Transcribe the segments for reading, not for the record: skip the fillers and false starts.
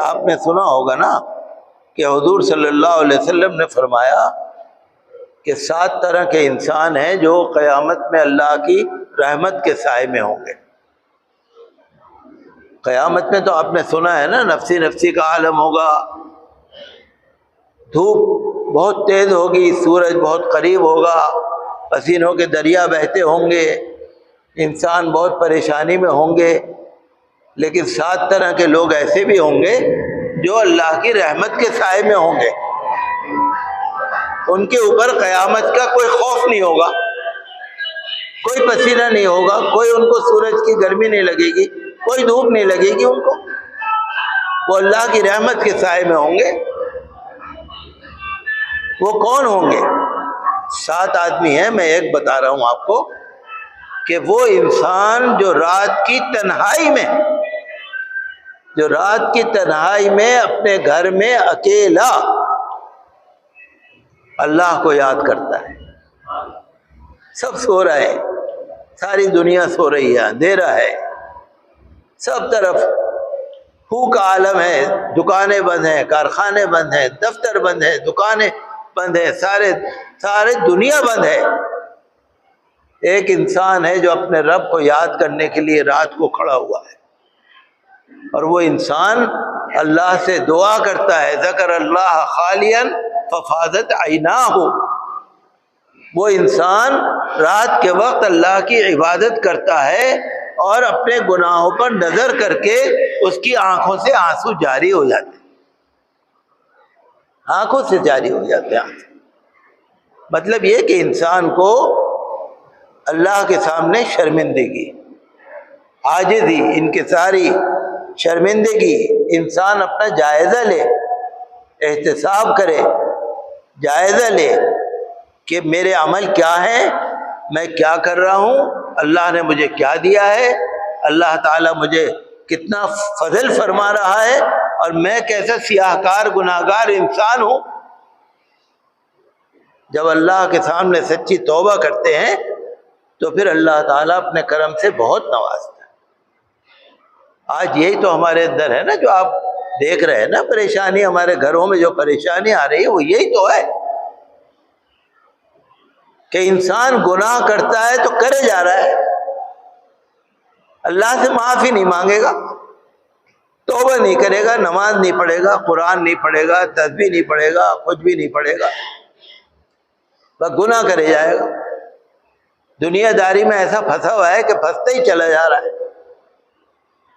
آپ نے سنا ہوگا نا کہ حضور صلی اللہ علیہ وسلم نے فرمایا کہ 7 طرح کے انسان ہیں جو قیامت میں اللہ کی رحمت کے سائے میں ہوں گے۔ قیامت میں تو آپ نے سنا ہے نا، نفسی نفسی کا عالم ہوگا، دھوپ بہت تیز ہوگی، سورج بہت قریب ہوگا، پسینوں کے دریا بہتے ہوں گے، انسان بہت پریشانی میں ہوں گے، لیکن 7 طرح کے لوگ ایسے بھی ہوں گے جو اللہ کی رحمت کے سائے میں ہوں گے۔ ان کے اوپر قیامت کا کوئی خوف نہیں ہوگا، کوئی پسینہ نہیں ہوگا، کوئی ان کو سورج کی گرمی نہیں لگے گی، کوئی دھوپ نہیں لگے گی ان کو، وہ اللہ کی رحمت کے سائے میں ہوں گے۔ وہ کون ہوں گے؟ 7 آدمی ہیں، میں ایک بتا رہا ہوں آپ کو، کہ وہ انسان جو رات کی تنہائی میں اپنے گھر میں اکیلا اللہ کو یاد کرتا ہے۔ سب سو رہے ہیں، ساری دنیا سو رہی ہے، اندھیرا ہے، سب طرف ہو کا عالم ہے، دکانیں بند ہیں، کارخانے بند ہیں، دفتر بند ہیں، دکانیں بند ہیں، سارے دنیا بند ہے۔ ایک انسان ہے جو اپنے رب کو یاد کرنے کے لیے رات کو کھڑا ہوا ہے، اور وہ انسان اللہ سے دعا کرتا ہے، ذکر اللہ خالیا ففاضت عیناہ۔ وہ انسان رات کے وقت اللہ کی عبادت کرتا ہے اور اپنے گناہوں پر نظر کر کے اس کی آنکھوں سے آنسو جاری ہو جاتے ہیں، آنکھوں سے جاری ہو جاتے ہیں۔ مطلب یہ کہ انسان کو اللہ کے سامنے شرمندگی، عاجزی، انکساری، شرمندگی، انسان اپنا جائزہ لے، احتساب کرے، جائزہ لے کہ میرے عمل کیا ہیں، میں کیا کر رہا ہوں، اللہ نے مجھے کیا دیا ہے، اللہ تعالیٰ مجھے کتنا فضل فرما رہا ہے، اور میں کیسا سیاہ کار گناہ گار انسان ہوں۔ جب اللہ کے سامنے سچی توبہ کرتے ہیں تو پھر اللہ تعالیٰ اپنے کرم سے بہت نوازتا ہے۔ آج یہی تو ہمارے اندر ہے نا، جو آپ دیکھ رہے ہیں نا پریشانی، ہمارے گھروں میں جو پریشانی آ رہی ہے وہ یہی تو ہے کہ انسان گناہ کرتا ہے تو کرے جا رہا ہے، اللہ سے معافی نہیں مانگے گا، توبہ نہیں کرے گا، نماز نہیں پڑھے گا، قرآن نہیں پڑھے گا، تسبیح نہیں پڑھے گا، کچھ بھی نہیں پڑھے گا، بس گناہ کرے جائے گا۔ دنیا داری میں ایسا پھنسا ہوا ہے کہ پھنستا ہی چلا جا رہا ہے۔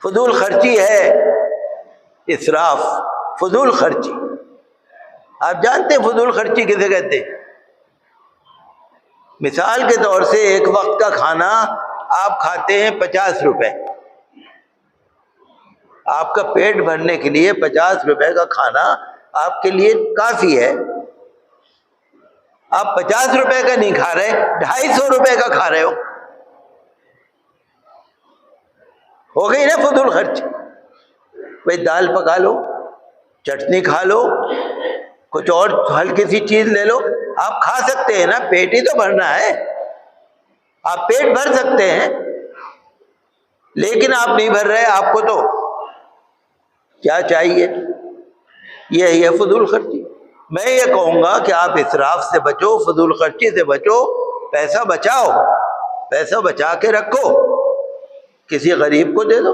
فضول خرچی ہے، اسراف، فضول خرچی۔ آپ جانتے ہیں فضول خرچی کسے کہتے ہیں؟ مثال کے طور سے ایک وقت کا کھانا آپ کھاتے ہیں 50 روپے، آپ کا پیٹ بھرنے کے لیے 50 روپے کا کھانا آپ کے لیے کافی ہے۔ آپ 50 روپے کا نہیں کھا رہے، 250 روپے کا کھا رہے ہو گئی نا فضول خرچ۔ بھائی دال پکا لو، چٹنی کھا لو، کچھ اور ہلکی سی چیز لے لو، آپ کھا سکتے ہیں نا، پیٹ ہی تو بھرنا ہے، آپ پیٹ بھر سکتے ہیں، لیکن آپ نہیں بھر رہے، آپ کو تو کیا چاہیے؟ یہی ہے فضول خرچی۔ میں یہ کہوں گا کہ آپ اسراف سے بچو، فضول خرچی سے بچو، پیسہ بچاؤ، پیسہ بچا کے رکھو، کسی غریب کو دے دو،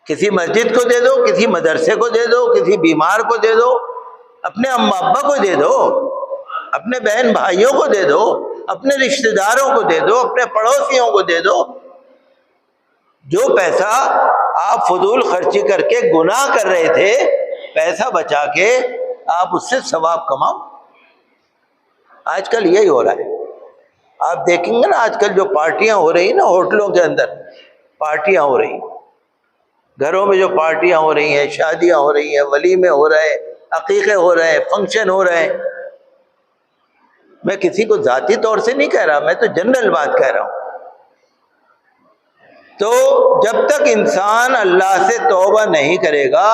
کسی مسجد کو دے دو، کسی مدرسے کو دے دو، کسی بیمار کو دے دو، اپنے اماں ابا کو دے دو، اپنے بہن بھائیوں کو دے دو، اپنے رشتہ داروں کو دے دو، اپنے پڑوسیوں کو دے دو۔ جو پیسہ آپ فضول خرچی کر کے گناہ کر رہے تھے، پیسہ بچا کے آپ اس سے ثواب کماؤ۔ آج کل یہی ہو رہا ہے، آپ دیکھیں گے نا آج کل جو پارٹیاں ہو رہی ہیں نا، ہوٹلوں کے اندر پارٹیاں ہو رہی ہیں، گھروں میں جو پارٹیاں ہو رہی ہیں، شادیاں ہو رہی ہیں، ولیمے ہو رہے ہیں، عقیقے ہو رہے ہیں، فنکشن ہو رہے ہیں، میں کسی کو ذاتی طور سے نہیں کہہ رہا، میں تو جنرل بات کہہ رہا ہوں۔ تو جب تک انسان اللہ سے توبہ نہیں کرے گا،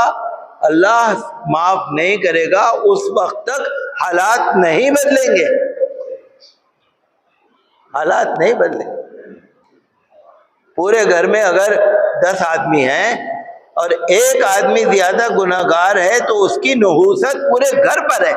اللہ معاف نہیں کرے گا، اس وقت تک حالات نہیں بدلیں گے، حالات نہیں بدلیں گے۔ پورے گھر میں اگر 10 آدمی ہیں اور ایک آدمی زیادہ گناہگار ہے تو اس کی نحوست پورے گھر پر ہے.